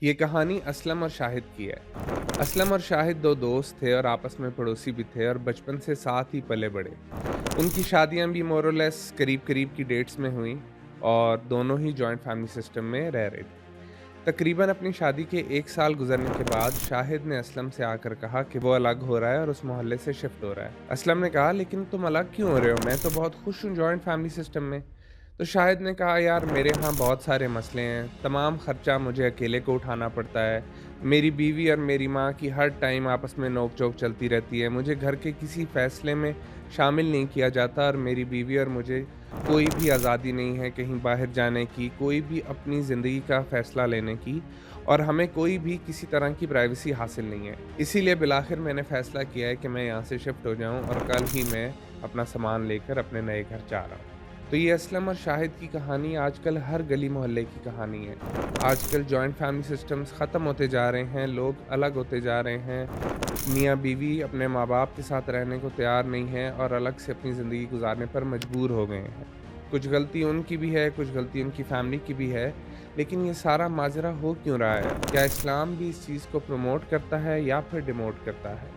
ये कहानी असलम और शाहिद की है। असलम और शाहिद दो दोस्त थे और आपस में पड़ोसी भी थे और बचपन से साथ ही पले बड़े। उनकी शादियां भी मोरलेस करीब करीब की डेट्स में हुई और दोनों ही जॉइंट फैमिली सिस्टम में रह रहे थे। तकरीबन अपनी शादी के 1 साल गुजरने के बाद शाहिद ने असलम से आकर कहा कि वो अलग हो रहा है और उस मोहल्ले से शिफ्ट हो रहा है। असलम ने कहा, लेकिन तुम अलग क्यों हो रहे हो? मैं तो बहुत खुश हूँ जॉइंट फैमिली सिस्टम में। तो शाहिद ने कहा, यार मेरे यहाँ बहुत सारे मसले हैं, तमाम खर्चा मुझे अकेले को उठाना पड़ता है। मेरी बीवी और मेरी माँ की हर टाइम आपस में नोक झोंक चलती रहती है। मुझे घर के किसी फैसले में शामिल नहीं किया जाता और मेरी बीवी और मुझे कोई भी आज़ादी नहीं है कहीं बाहर जाने की, कोई भी अपनी ज़िंदगी का फ़ैसला लेने की, और हमें कोई भी किसी तरह की प्राइवेसी हासिल नहीं है। इसीलिए बिलाखिर मैंने फ़ैसला किया है कि मैं यहाँ से शिफ्ट हो जाऊँ और कल ही मैं अपना सामान लेकर अपने नए घर जा रहा हूँ। तो ये असलम और शाहिद की कहानी आजकल हर गली मोहल्ले की कहानी है। आजकल जॉइंट फैमिली सिस्टम्स ख़त्म होते जा रहे हैं, लोग अलग होते जा रहे हैं। मियाँ-बीवी अपने माँ-बाप के साथ रहने को तैयार नहीं हैं और अलग से अपनी ज़िंदगी गुज़ारने पर मजबूर हो गए हैं। कुछ गलती उनकी भी है, कुछ गलती उनकी फैमिली की भी है, लेकिन ये सारा माजरा हो क्यों रहा है? क्या इस्लाम भी इस चीज़ को प्रमोट करता है या फिर डिमोट करता है?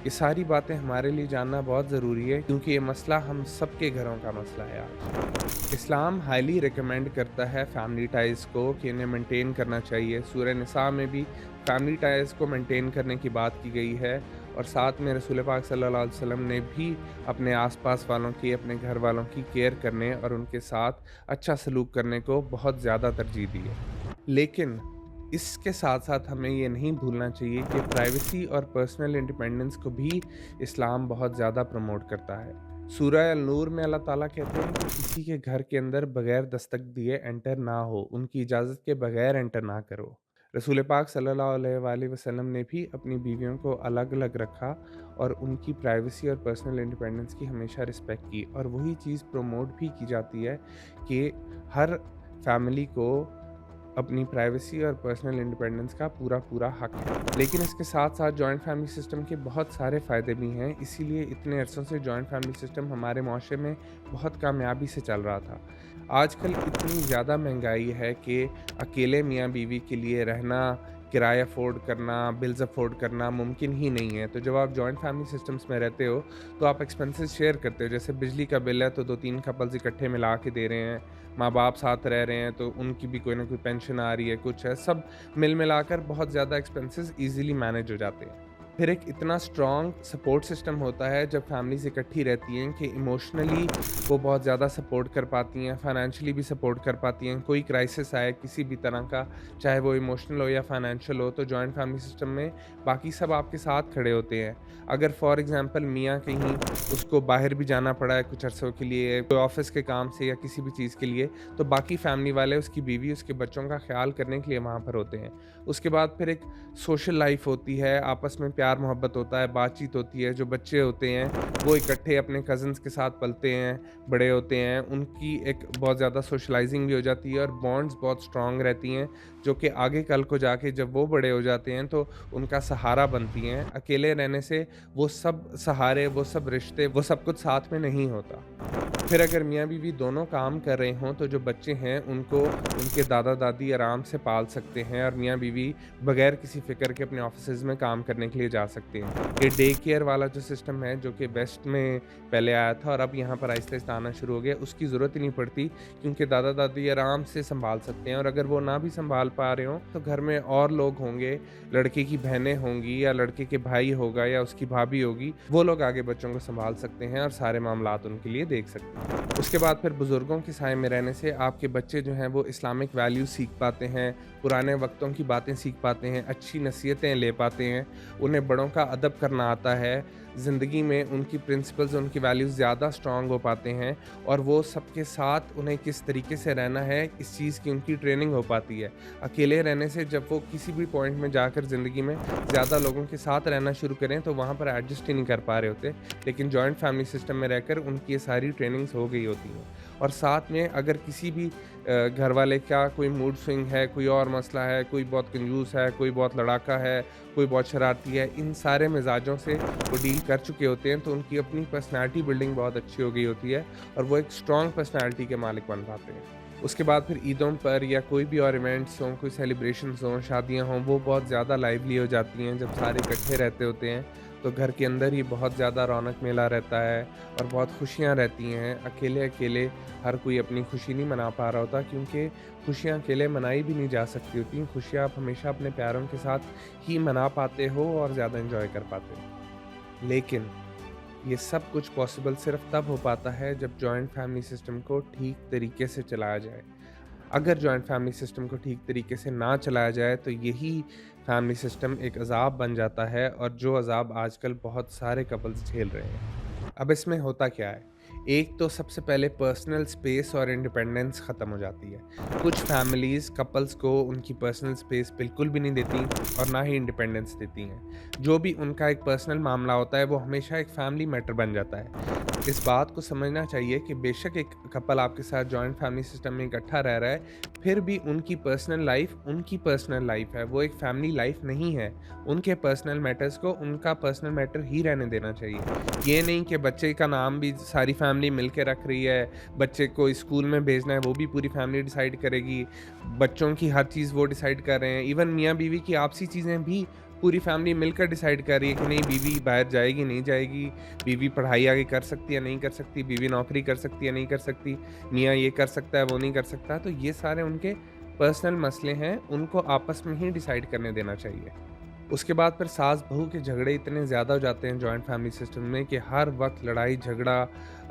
ये सारी बातें हमारे लिए जानना बहुत ज़रूरी है, क्योंकि ये मसला हम सबके घरों का मसला है आज। इस्लाम हाईली रिकमेंड करता है फैमिली टाइज़ को कि इन्हें मेंटेन करना चाहिए। सूरह निसा में भी फैमिली टाइज़ को मेंटेन करने की बात की गई है और साथ में रसूल पाक सल्लल्लाहु अलैहि वसल्लम ने भी अपने आस-पास वालों की, अपने घर वालों की केयर करने और उनके साथ अच्छा सलूक करने को बहुत ज़्यादा तरजीह दी है। लेकिन इसके साथ-साथ हमें ये नहीं भूलना चाहिए कि प्राइवेसी और पर्सनल इंडिपेंडेंस को भी इस्लाम बहुत ज़्यादा प्रमोट करता है। सूरह अल-नूर में अल्लाह ताला कहते हैं कि किसी के घर के अंदर बगैर दस्तक दिए एंटर ना हो, उनकी इजाज़त के बगैर एंटर ना करो। रसूल पाक सल्लल्लाहु अलैहि वसल्लम ने भी अपनी बीवियों को अलग-अलग रखा और उनकी प्राइवेसी और पर्सनल इंडिपेंडेंस की हमेशा रिस्पेक्ट की, और वही चीज़ प्रमोट भी की जाती है कि हर फैमिली को अपनी प्राइवेसी और पर्सनल इंडिपेंडेंस का पूरा-पूरा हक है। लेकिन इसके साथ-साथ जॉइंट फैमिली सिस्टम के बहुत सारे फ़ायदे भी हैं, इसीलिए इतने अरसों से जॉइंट फैमिली सिस्टम हमारे माशरे में बहुत कामयाबी से चल रहा था। आजकल इतनी ज़्यादा महँगाई है कि अकेले मियाँ-बीवी के लिए रहना, किराया अफ़ोर्ड करना, बिल्स अफ़ोर्ड करना मुमकिन ही नहीं है। तो जब आप जॉइंट फैमिली सिस्टम्स में रहते हो, तो आप एक्सपेंसेस शेयर करते हो। जैसे बिजली का बिल है तो 2-3 कपल्स इकट्ठे मिला के दे रहे हैं। माँ-बाप साथ रह रहे हैं तो उनकी भी कोई ना कोई पेंशन आ रही है, कुछ है, सब मिल-मिलाकर बहुत ज़्यादा एक्सपेंसेस ईज़िली मैनेज हो जाते हैं। फिर एक इतना स्ट्रॉन्ग सपोर्ट सिस्टम होता है जब फैमिलीज़ इकट्ठी रहती हैं कि इमोशनली वो बहुत ज़्यादा सपोर्ट कर पाती हैं, फाइनेंशियली भी सपोर्ट कर पाती हैं। कोई क्राइसिस आए किसी भी तरह का, चाहे वो इमोशनल हो या फाइनेंशियल हो, तो जॉइंट फैमिली सिस्टम में बाकी सब आपके साथ खड़े होते हैं। अगर फॉर एग्ज़ाम्पल मियाँ कहीं, उसको बाहर भी जाना पड़ा है कुछ अरसों के लिए, कोई ऑफ़िस के काम से या किसी भी चीज़ के लिए, तो बाकी फैमिली वाले, उसकी बीवी, उसके बच्चों का ख़्याल करने के लिए वहाँ पर होते हैं। उसके बाद फिर एक सोशल लाइफ़ होती है, आपस में प्यार-मोहब्बत होता है, बातचीत होती है। जो बच्चे होते हैं, वो इकट्ठे अपने कज़िन्स के साथ पलते हैं, बड़े होते हैं। उनकी एक बहुत ज़्यादा सोशलाइज़िंग भी हो जाती है और बॉन्ड्स बहुत स्ट्रॉन्ग रहती हैं, जो कि आगे कल को जाके जब वो बड़े हो जाते हैं, तो उनका सहारा बनती हैं। अकेले रहने से वो सब सहारे, वो सब रिश्ते, वो सब कुछ साथ में नहीं होता। फिर अगर मियाँ-बीवी दोनों काम कर रहे हों, तो जो बच्चे हैं उनको उनके दादा-दादी आराम से पाल सकते हैं और मियाँ-बीवी बगैर किसी फ़िक्र के अपने ऑफ़िसेज़ में काम करने के लिए जा सकते हैं। ये डे केयर वाला जो सिस्टम है, जो कि वेस्ट में पहले आया था और अब यहाँ पर आहिस्ता-आहिस्ता आना शुरू हो गया, उसकी ज़रूरत ही नहीं पड़ती, क्योंकि दादा-दादी आराम से सँभाल सकते हैं। और अगर वो ना भी सँभाल पा रहे हों, तो घर में और लोग होंगे, लड़के की बहनें होंगी या लड़के के भाई होगा या उसकी भाभी होगी, वो लोग आगे बच्चों को सँभाल सकते हैं और सारे मामलात उनके लिए देख सकते हैं। उसके बाद फिर बुज़ुर्गों के साए में रहने से आपके बच्चे जो हैं वो इस्लामिक वैल्यूज़ सीख पाते हैं, पुराने वक़्तों की बातें सीख पाते हैं, अच्छी नसीहतें ले पाते हैं, उन्हें बड़ों का अदब करना आता है, ज़िंदगी में उनकी प्रिंसिपल्स, उनकी वैल्यूज़ ज़्यादा स्ट्रॉन्ग हो पाते हैं और वो सबके साथ उन्हें किस तरीके से रहना है, इस चीज़ की उनकी ट्रेनिंग हो पाती है। अकेले रहने से जब वो किसी भी पॉइंट में जाकर ज़िंदगी में ज़्यादा लोगों के साथ रहना शुरू करें, तो वहाँ पर एडजस्ट ही नहीं कर पा रहे होते। लेकिन जॉइंट फैमिली सिस्टम में रहकर उनकी ये सारी ट्रेनिंग्स हो गई होती हैं। और साथ में अगर किसी भी घर वाले का कोई मूड स्विंग है, कोई और मसला है, कोई बहुत कंजूस है, कोई बहुत लड़ाका है, कोई बहुत शरारती है, इन सारे मिज़ाजों से वो डील कर चुके होते हैं, तो उनकी अपनी पर्सनैलिटी बिल्डिंग बहुत अच्छी हो गई होती है और वो एक स्ट्रॉन्ग पर्सनैलिटी के मालिक बन पाते हैं। उसके बाद फिर ईदों पर या कोई भी और इवेंट्स हों, कोई सेलिब्रेशंस हों, शादियाँ हों, वो बहुत ज़्यादा लाइवली हो जाती हैं जब सारे इकट्ठे रहते होते हैं। तो घर के अंदर ही बहुत ज़्यादा रौनक मेला रहता है और बहुत खुशियाँ रहती हैं। अकेले-अकेले हर कोई अपनी खुशी नहीं मना पा रहा होता, क्योंकि खुशियाँ अकेले मनाई भी नहीं जा सकती होती। खुशियाँ आप हमेशा अपने प्यारों के साथ ही मना पाते हो और ज़्यादा एन्जॉय कर पाते हो। लेकिन ये सब कुछ पॉसिबल सिर्फ तब हो पाता है जब जॉइंट फैमिली सिस्टम को ठीक तरीके से चलाया जाए। अगर जॉइंट फैमिली सिस्टम को ठीक तरीके से ना चलाया जाए तो यही फैमिली सिस्टम एक अज़ाब बन जाता है, और जो अज़ाब आजकल बहुत सारे कपल्स झेल रहे हैं। अब इसमें होता क्या है? एक तो सबसे पहले पर्सनल स्पेस और इंडिपेंडेंस ख़त्म हो जाती है। कुछ फैमिलीज़ कपल्स को उनकी पर्सनल स्पेस बिल्कुल भी नहीं देती और ना ही इंडिपेंडेंस देती हैं। जो भी उनका एक पर्सनल मामला होता है वो हमेशा एक फैमिली मैटर बन जाता है। इस बात को समझना चाहिए कि बेशक एक कपल आपके साथ जॉइंट फैमिली सिस्टम में इकट्ठा रह रहा है, फिर भी उनकी पर्सनल लाइफ है, वो एक फैमिली लाइफ नहीं है। उनके पर्सनल मैटर्स को उनका पर्सनल मैटर ही रहने देना चाहिए। ये नहीं कि बच्चे का नाम भी सारी फैमिली मिल के रख रही है, बच्चे को स्कूल में भेजना है वो भी पूरी फैमिली डिसाइड करेगी, बच्चों की हर चीज़ वो डिसाइड कर रहे हैं, इवन मियाँ-बीवी की आपसी चीज़ें भी पूरी फैमिली मिलकर डिसाइड कर रही है कि नहीं, बीवी बाहर जाएगी, नहीं जाएगी, बीवी पढ़ाई आगे कर सकती है, नहीं कर सकती, बीवी नौकरी कर सकती है, नहीं कर सकती, मियाँ ये कर सकता है, वो नहीं कर सकता। तो ये सारे उनके पर्सनल मसले हैं, उनको आपस में ही डिसाइड करने देना चाहिए। उसके बाद फिर सास-बहू के झगड़े इतने ज़्यादा हो जाते हैं जॉइंट फैमिली सिस्टम में कि हर वक़्त लड़ाई झगड़ा,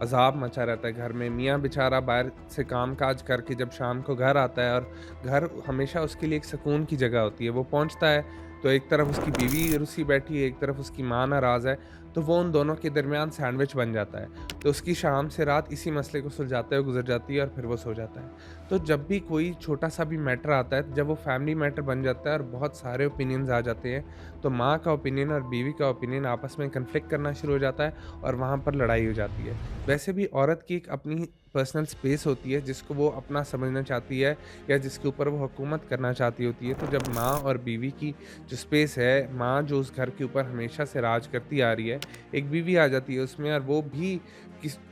अज़ाब मचा रहता है घर में। मियाँ बेचारा बाहर से काम-काज करके जब शाम को घर आता है, और घर हमेशा उसके लिए एक सुकून की जगह होती है। वो पहुँचता है तो एक तरफ उसकी बीवी रुसी बैठी है, एक तरफ उसकी माँ नाराज़ है, तो वो उन दोनों के दरमियान सैंडविच बन जाता है। तो उसकी शाम से रात इसी मसले को सुलझाते हुए गुज़र जाती है और फिर वो सो जाता है। तो जब भी कोई छोटा-सा भी मैटर आता है, जब वो फैमिली मैटर बन जाता है और बहुत सारे ओपिनियंस आ जाते हैं, तो माँ का ओपिनियन और बीवी का ओपिनियन आपस में कन्फ्लिक्ट करना शुरू हो जाता है और वहाँ पर लड़ाई हो जाती है। वैसे भी औरत की एक अपनी पर्सनल स्पेस होती है जिसको वो अपना समझना चाहती है या जिसके ऊपर वो हुकूमत करना चाहती होती है। तो जब माँ और बीवी की जो स्पेस है, माँ जो उस घर के ऊपर हमेशा से राज करती आ रही है, एक बीवी आ जाती है उसमें और वो भी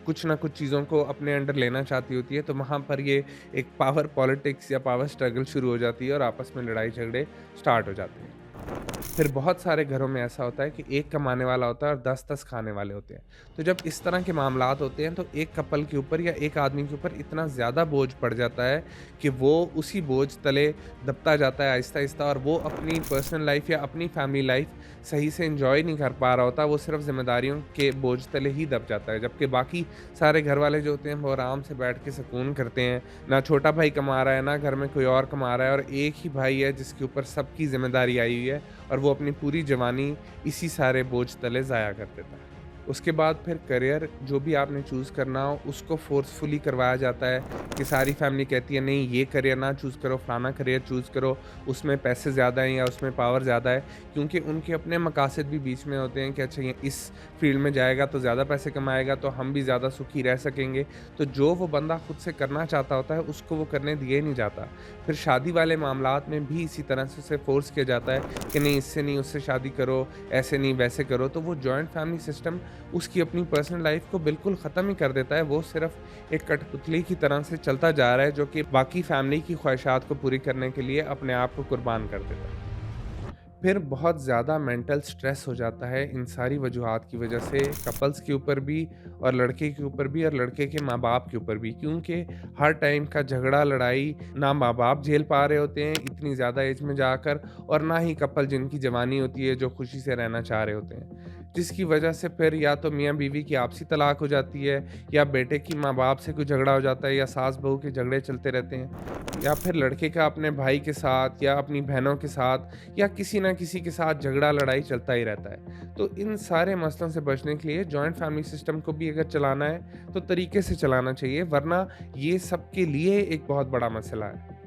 कुछ ना कुछ चीज़ों को अपने अंडर लेना चाहती होती है, तो वहाँ पर ये एक पावर पॉलिटिक्स या पावर स्ट्रगल शुरू हो जाती है और आपस में लड़ाई झगड़े स्टार्ट हो जाते हैं। फिर बहुत सारे घरों में ऐसा होता है कि एक कमाने वाला होता है और 10-10 खाने वाले होते हैं। तो जब इस तरह के मामलात होते हैं तो एक कपल के ऊपर या एक आदमी के ऊपर इतना ज़्यादा बोझ पड़ जाता है कि वो उसी बोझ तले दबता जाता है आहिस्ता-आहिस्ता, और वो अपनी पर्सनल लाइफ़ या अपनी फैमिली लाइफ़ सही से एन्जॉय नहीं कर पा रहा होता। वो सिर्फ़ ज़िम्मेदारियों के बोझ तले ही दब जाता है। जबकि बाकी सारे घरवाले जो होते हैं वो आराम से बैठ के सुकून करते हैं। ना छोटा भाई कमा रहा है, ना घर में कोई और कमा रहा है, और एक ही भाई है जिसके ऊपर सबकी ज़िम्मेदारी आई हुई है, और वो अपनी पूरी जवानी इसी सारे बोझ तले ज़ाया कर देता है। उसके बाद फिर करियर जो भी आपने चूज़ करना हो उसको फ़ोर्सफुली करवाया जाता है कि सारी फैमिली कहती है नहीं, ये करियर ना चूज़ करो, फलाना करियर चूज़ करो, उसमें पैसे ज़्यादा हैं या उसमें पावर ज़्यादा है। क्योंकि उनके अपने मकासद भी बीच में होते हैं कि अच्छा ये इस फील्ड में जाएगा तो ज़्यादा पैसे कमाएगा तो हम भी ज़्यादा सुखी रह सकेंगे। तो जो वो बंदा खुद से करना चाहता होता है उसको वो करने दिया ही नहीं जाता। फिर शादी वाले मामलात में भी इसी तरह से उसे फ़ोर्स किया जाता है कि नहीं, इससे नहीं, उससे शादी करो, ऐसे नहीं वैसे करो। तो वो जॉइंट फैमिली सिस्टम उसकी अपनी पर्सनल लाइफ़ को बिल्कुल ख़त्म ही कर देता है। वो सिर्फ़ एक कठपुतली की तरह से चलता जा रहा है जो कि बाकी फैमिली की ख्वाहिशात को पूरी करने के लिए अपने आप को कुर्बान कर देता है। फिर बहुत ज़्यादा मेंटल स्ट्रेस हो जाता है इन सारी वजूहात की वजह से, कपल्स के ऊपर भी और लड़के के ऊपर भी और लड़के के माँ-बाप के ऊपर भी। क्योंकि हर टाइम का झगड़ा, लड़ाई ना माँ-बाप झेल पा रहे होते हैं इतनी ज़्यादा एज में जाकर, और ना ही कपल जिनकी जवानी होती है जो खुशी से रहना चाह रहे होते हैं। जिसकी वजह से फिर या तो मियाँ-बीवी की आपसी तलाक हो जाती है, या बेटे की माँ-बाप से कोई झगड़ा हो जाता है, या सास-बहू के झगड़े चलते रहते हैं, या फिर लड़के का अपने भाई के साथ या अपनी बहनों के साथ या किसी न किसी के साथ झगड़ा लड़ाई चलता ही रहता है। तो इन सारे मसलों से बचने के लिए जॉइंट फैमिली सिस्टम को भी अगर चलाना है तो तरीके से चलाना चाहिए, वरना ये सबके लिए एक बहुत बड़ा मसला है।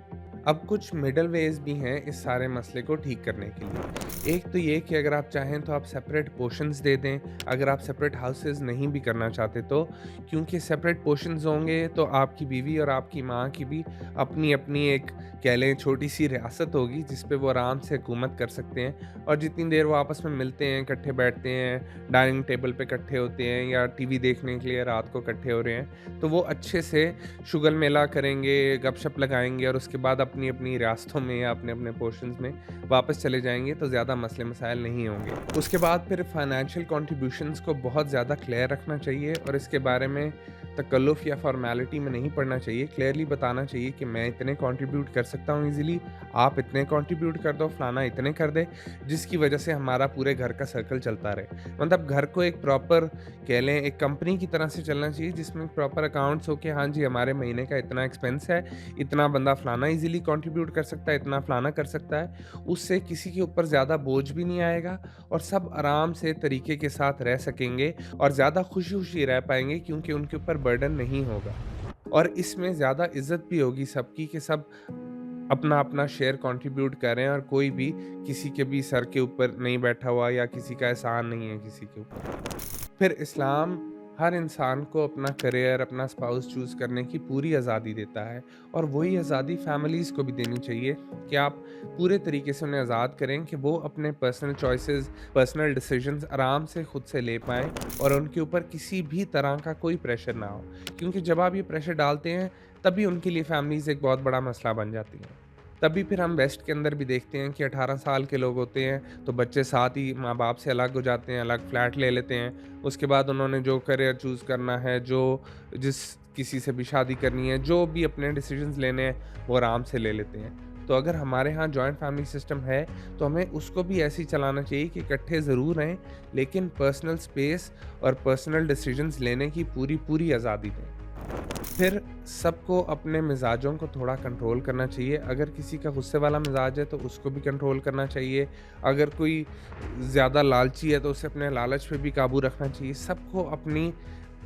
अब कुछ मिडल वेज़ भी हैं इस सारे मसले को ठीक करने के लिए। एक तो ये कि अगर आप चाहें तो आप सेपरेट पोर्शंस दे दें, अगर आप सेपरेट हाउसेज़ नहीं भी करना चाहते तो। क्योंकि सेपरेट पोर्शंस होंगे तो आपकी बीवी और आपकी माँ की भी अपनी-अपनी एक कह लें छोटी-सी रियासत होगी जिस पे वो आराम से हुकूमत कर सकते हैं, और जितनी देर वो आपस में मिलते हैं, इकट्ठे बैठते हैं, डाइनिंग टेबल पे इकट्ठे होते हैं या टीवी देखने के लिए रात को इकट्ठे हो रहे हैं, तो वो अच्छे से शुगल मेला करेंगे, गपशप लगाएँगे और उसके बाद अपनी-अपनी रियासतों में या अपने-अपने पोर्शन्स में वापस चले जाएँगे, तो ज़्यादा मसले-मसाइल नहीं होंगे। उसके बाद फिर फाइनेंशियल कंट्रीब्यूशंस को बहुत ज़्यादा क्लियर रखना चाहिए और इसके बारे में तकल्लुफ़ या फ़ॉर्मेलिटी में नहीं पड़ना चाहिए। क्लियरली बताना चाहिए कि मैं इतने कंट्रीब्यूट कर सकता हूँ ईज़िली, आप इतने कंट्रीब्यूट कर दो, फलाना इतने कर दे, जिसकी वजह से हमारा पूरे घर का सर्कल चलता रहे। मतलब घर को एक प्रॉपर कह लें एक कंपनी की तरह से चलना चाहिए जिसमें प्रॉपर अकाउंट्स हो कि हाँ जी, हमारे महीने का इतना एक्सपेंस है, इतना बंदा फलाना ईज़िली कंट्रीब्यूट कर सकता है, इतना फलाना कर सकता है। उससे किसी के ऊपर ज़्यादा बोझ भी नहीं आएगा और सब आराम से तरीके के साथ रह सकेंगे और ज़्यादा खुशी-खुशी रह पाएँगे क्योंकि उनके ऊपर बर्डन नहीं होगा। और इसमें ज़्यादा इज़्ज़त भी होगी सबकी कि सब अपना-अपना शेयर कंट्रीब्यूट कर रहे हैं और कोई भी किसी के भी सर के ऊपर नहीं बैठा हुआ या किसी का एहसान नहीं है किसी के ऊपर। फिर इस्लाम हर इंसान को अपना करियर, अपना स्पाउस चूज़ करने की पूरी आज़ादी देता है और वही आज़ादी फैमिलीज़ को भी देनी चाहिए कि आप पूरे तरीके से उन्हें आज़ाद करें कि वो अपने पर्सनल चॉइसेस, पर्सनल डिसीजंस आराम से खुद से ले पाएँ और उनके ऊपर किसी भी तरह का कोई प्रेशर ना हो। क्योंकि जब आप ये प्रेशर डालते हैं, तभी उनके लिए फैमिलीज़ एक बहुत बड़ा मसला बन जाती हैं। तभी फिर हम वेस्ट के अंदर भी देखते हैं कि 18 साल के लोग होते हैं, तो बच्चे साथ ही माँ-बाप से अलग हो जाते हैं, अलग फ्लैट ले लेते हैं। उसके बाद उन्होंने जो करियर चूज़ करना है, जो जिस किसी से भी शादी करनी है, जो भी अपने डिसीजंस लेने हैं, वो आराम से ले लेते हैं। तो अगर हमारे यहाँ जॉइंट फैमिली सिस्टम है, तो हमें उसको भी ऐसे ही चलाना चाहिए कि इकट्ठे ज़रूर रहें, लेकिन पर्सनल स्पेस और पर्सनल डिसीजंस लेने की पूरी-पूरी आज़ादी दें। फिर सबको अपने मिज़ाजों को थोड़ा कंट्रोल करना चाहिए। अगर किसी का गुस्से वाला मिज़ाज है तो उसको भी कंट्रोल करना चाहिए। अगर कोई ज़्यादा लालची है तो उसे अपने लालच पे भी काबू रखना चाहिए। सबको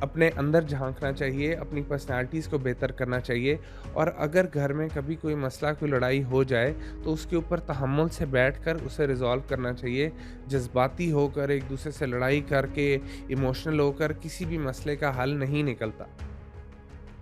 अपने अंदर झाँकना चाहिए, अपनी पर्सनैलिटीज़ को बेहतर करना चाहिए और अगर घर में कभी कोई मसला, कोई लड़ाई हो जाए तो उसके ऊपर तहम्मुल से बैठकर उसे रिज़ॉल्व करना चाहिए। जज़्बाती होकर एक-दूसरे से लड़ाई करके, इमोशनल होकर किसी भी मसले का हल नहीं निकलता।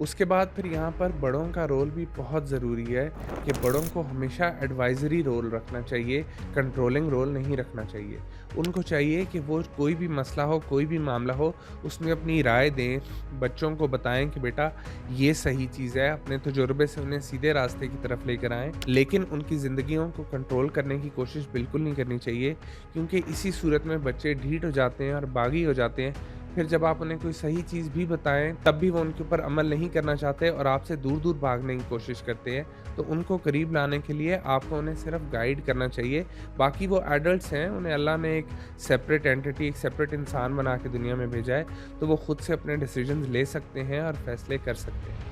उसके बाद फिर यहाँ पर बड़ों का रोल भी बहुत ज़रूरी है कि बड़ों को हमेशा एडवाइज़री रोल रखना चाहिए, कंट्रोलिंग रोल नहीं रखना चाहिए। उनको चाहिए कि वो कोई भी मसला हो, कोई भी मामला हो, उसमें अपनी राय दें, बच्चों को बताएँ कि बेटा ये सही चीज़ है, अपने तजुर्बे से उन्हें सीधे रास्ते की तरफ लेकर आएँ। लेकिन उनकी ज़िंदगियों को कंट्रोल करने की कोशिश बिल्कुल नहीं करनी चाहिए क्योंकि इसी सूरत में बच्चे ढीठ हो जाते हैं और बागी हो जाते हैं। फिर जब आप उन्हें कोई सही चीज़ भी बताएँ, तब भी वो उनके ऊपर अमल नहीं करना चाहते और आपसे दूर-दूर भागने की कोशिश करते हैं। तो उनको करीब लाने के लिए आपको उन्हें सिर्फ़ गाइड करना चाहिए। बाकी वो एडल्ट्स हैं, उन्हें अल्लाह ने एक सेपरेट एंटिटी, एक सेपरेट इंसान बना के दुनिया में भेजा है, तो वो खुद से अपने डिसीजंस ले सकते हैं और फैसले कर सकते हैं।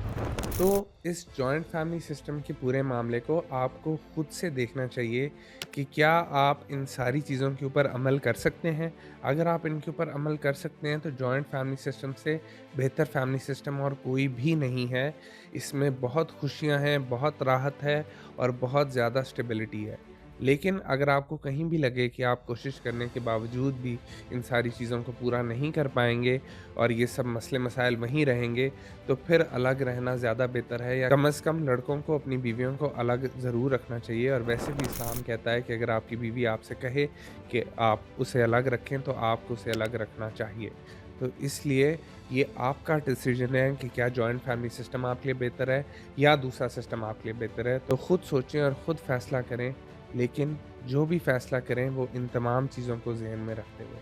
तो इस जॉइंट फैमिली सिस्टम के पूरे मामले को आपको खुद से देखना चाहिए कि क्या आप इन सारी चीज़ों के ऊपर अमल कर सकते हैं। अगर आप इनके ऊपर अमल कर सकते हैं तो जॉइंट फैमिली सिस्टम से बेहतर फैमिली सिस्टम और कोई भी नहीं है। इसमें बहुत खुशियाँ हैं, बहुत राहत है और बहुत ज़्यादा स्टेबिलिटी है। लेकिन अगर आपको कहीं भी लगे कि आप कोशिश करने के बावजूद भी इन सारी चीज़ों को पूरा नहीं कर पाएँगे और ये सब मसले मसाइल वहीं रहेंगे, तो फिर अलग रहना ज़्यादा बेहतर है या कम से कम लड़कों को अपनी बीवियों को अलग ज़रूर रखना चाहिए। और वैसे भी इस्लाम कहता है कि अगर आपकी बीवी आपसे कहे कि आप उसे अलग रखें, तो आपको उसे अलग रखना चाहिए। तो इसलिए ये आपका डिसीजन है कि क्या जॉइंट फैमिली सिस्टम आपके लिए बेहतर है या दूसरा सिस्टम आपके लिए बेहतर है। तो खुद सोचें और खुद फैसला करें, लेकिन जो भी फैसला करें वो इन तमाम चीज़ों को ज़हन में रखते हुए।